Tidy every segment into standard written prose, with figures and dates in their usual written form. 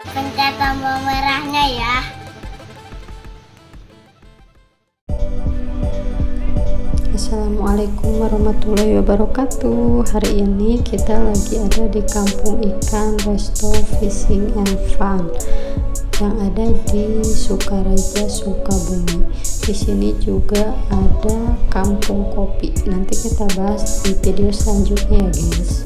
Pencet tombol merahnya ya. Assalamualaikum warahmatullahi wabarakatuh. Hari ini kita lagi ada di kampung ikan Resto Fishing and Fun yang ada di Sukaraja, Sukabumi. Di sini juga ada kampung kopi. Nanti kita bahas di video selanjutnya ya guys.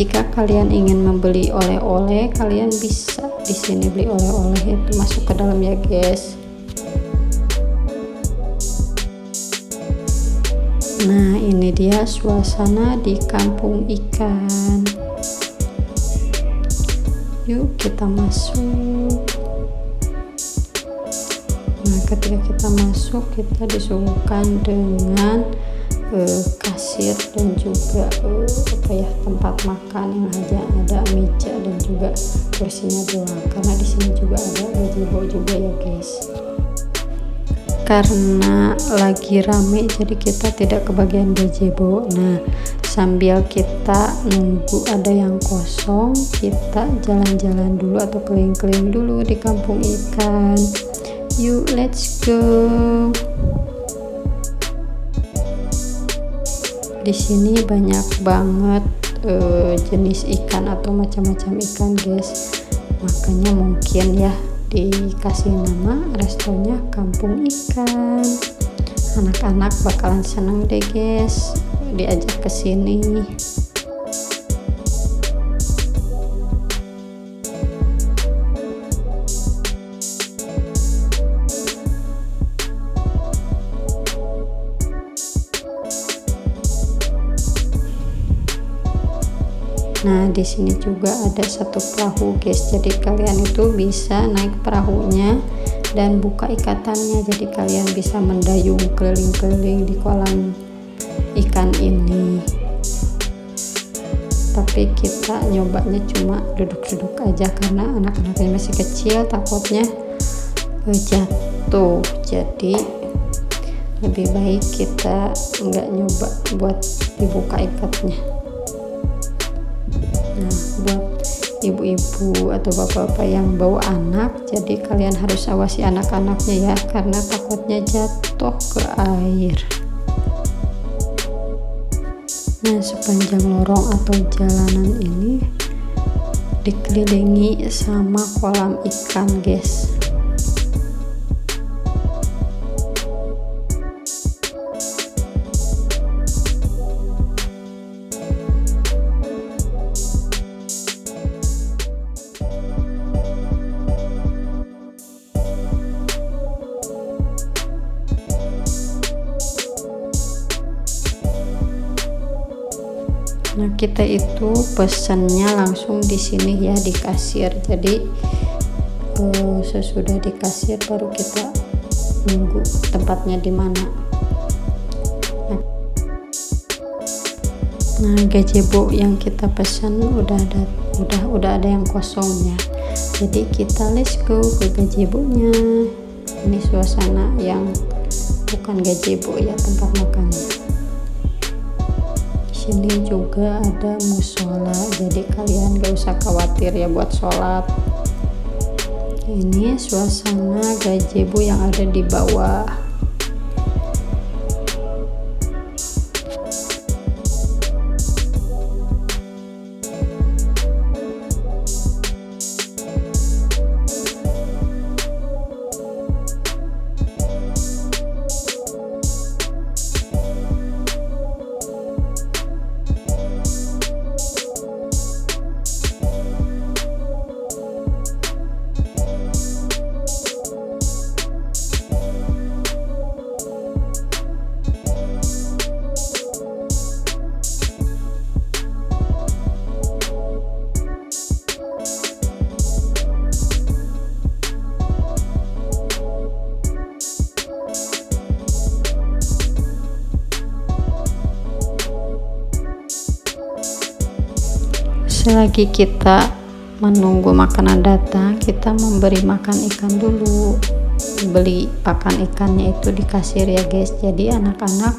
Jika kalian ingin membeli oleh-oleh, kalian bisa di sini beli oleh-oleh, itu masuk ke dalam ya guys. Nah, ini dia suasana di kampung ikan. Yuk kita masuk. Nah, ketika kita masuk, kita disuguhkan dengan kasir dan juga tempat makan yang ada meja dan juga kursinya doang, karena di sini juga ada gazebo juga ya guys. Karena lagi rame jadi kita tidak kebagian gazebo. Nah, sambil kita nunggu ada yang kosong, kita jalan-jalan dulu atau keliling-keliling dulu di kampung ikan. Yuk, let's go. Di sini banyak banget jenis ikan atau macam-macam ikan guys, makanya mungkin ya dikasih nama restonya kampung ikan. Anak-anak bakalan seneng deh guys diajak ke sini. Nah, di sini juga ada satu perahu guys, jadi kalian itu bisa naik perahunya dan buka ikatannya, jadi kalian bisa mendayung keliling-keliling di kolam ikan ini. Tapi kita nyobanya cuma duduk-duduk aja karena anak-anaknya masih kecil, takutnya jatuh, jadi lebih baik kita nggak nyoba buat dibuka ikatnya. Nah, buat ibu-ibu atau bapak-bapak yang bawa anak, jadi kalian harus awasi anak-anaknya ya, karena takutnya jatuh ke air. Nah, sepanjang lorong atau jalanan ini dikelilingi sama kolam ikan guys. Nah, kita itu pesannya langsung di sini ya di kasir. Jadi sesudah di kasir baru kita nunggu tempatnya di mana. Nah, gazebo yang kita pesan udah ada yang kosong ya. Jadi kita let's go ke gazebo-nya. Ini suasana yang bukan gazebo ya, tempat makannya. Sini juga ada musola, jadi kalian gak usah khawatir ya buat sholat. Ini suasana gazebo yang ada di bawah. selagi kita menunggu makanan datang, kita memberi makan ikan dulu. Beli pakan ikannya itu di kasir ya guys, jadi anak-anak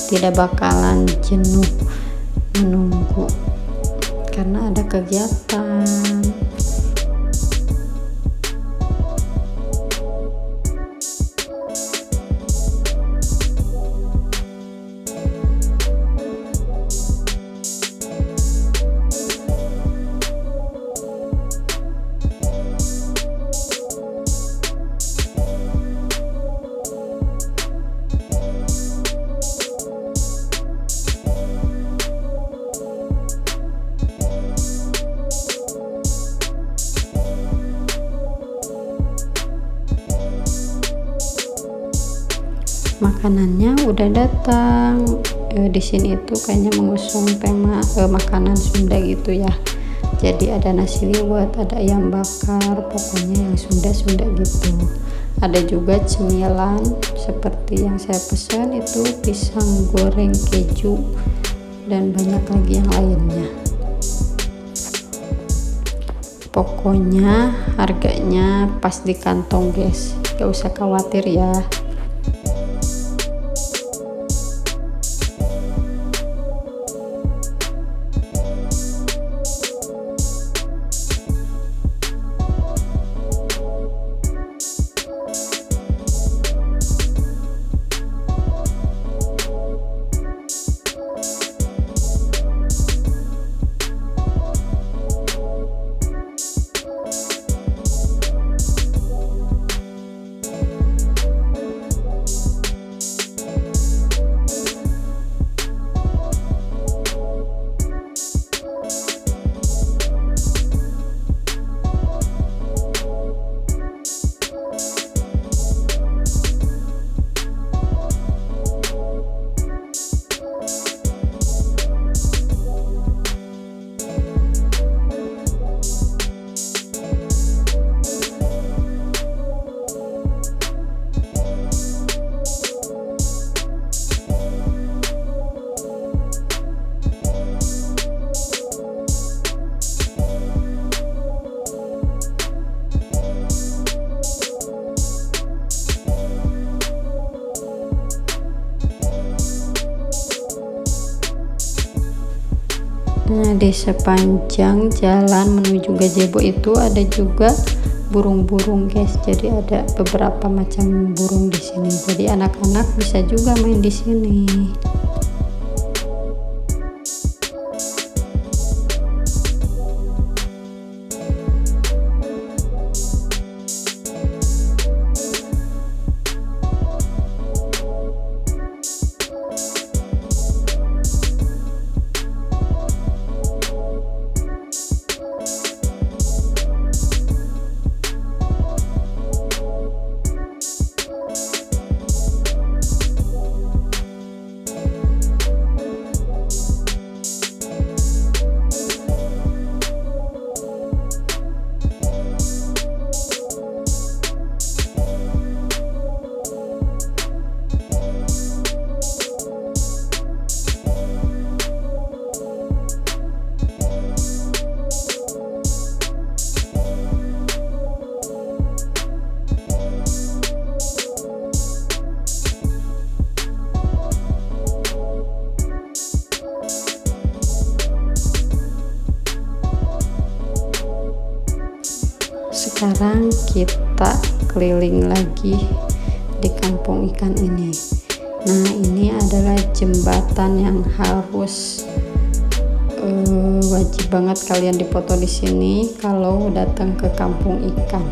tidak bakalan jenuh menunggu karena ada kegiatan. Makanannya udah datang. Di sini itu kayaknya mengusung tema makanan Sunda gitu ya. Jadi ada nasi liwet, ada ayam bakar, pokoknya yang Sunda-Sunda gitu. Ada juga cemilan seperti yang saya pesan itu pisang goreng keju dan banyak lagi yang lainnya. Pokoknya harganya pas di kantong guys, gak usah khawatir ya. Nah, di sepanjang jalan menuju gazebo itu ada juga burung-burung guys. Jadi ada beberapa macam burung di sini. Jadi anak-anak bisa juga main di sini. Sekarang kita keliling lagi di kampung ikan ini. Nah, ini adalah jembatan yang harus wajib banget kalian dipoto di sini kalau datang ke kampung ikan.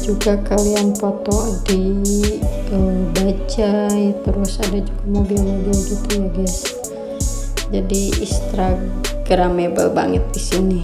juga kalian foto di bajai, terus ada juga mobil-mobil gitu ya guys. Jadi instagramable banget di sini.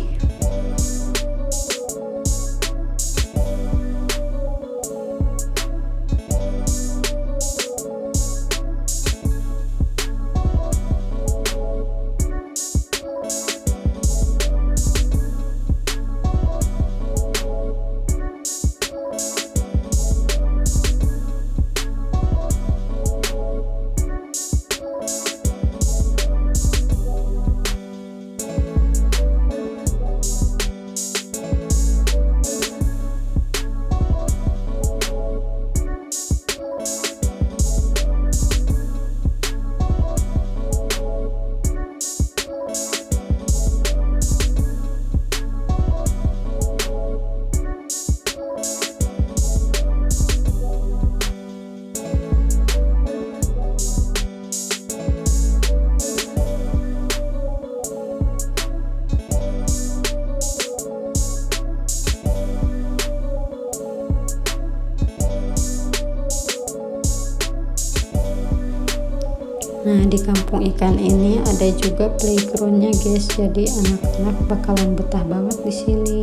Nah, di kampung ikan ini ada juga playgroundnya guys, jadi anak-anak bakalan betah banget di sini.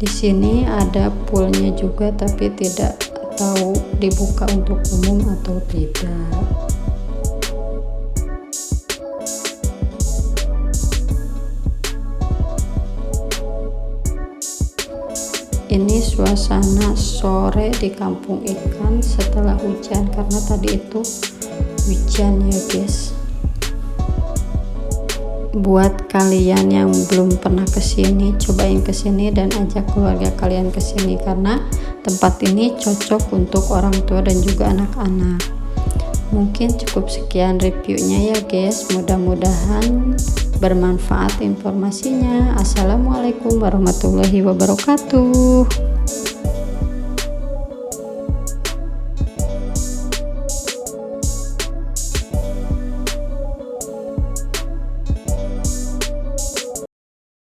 Di sini ada poolnya juga, tapi tidak tahu dibuka untuk umum atau tidak. Ini suasana sore di kampung ikan setelah hujan, karena tadi itu hujan ya guys. Buat kalian yang belum pernah kesini, cobain kesini dan ajak keluarga kalian kesini, karena tempat ini cocok untuk orang tua dan juga anak-anak. Mungkin cukup sekian reviewnya ya guys, mudah-mudahan bermanfaat informasinya. Assalamualaikum warahmatullahi wabarakatuh.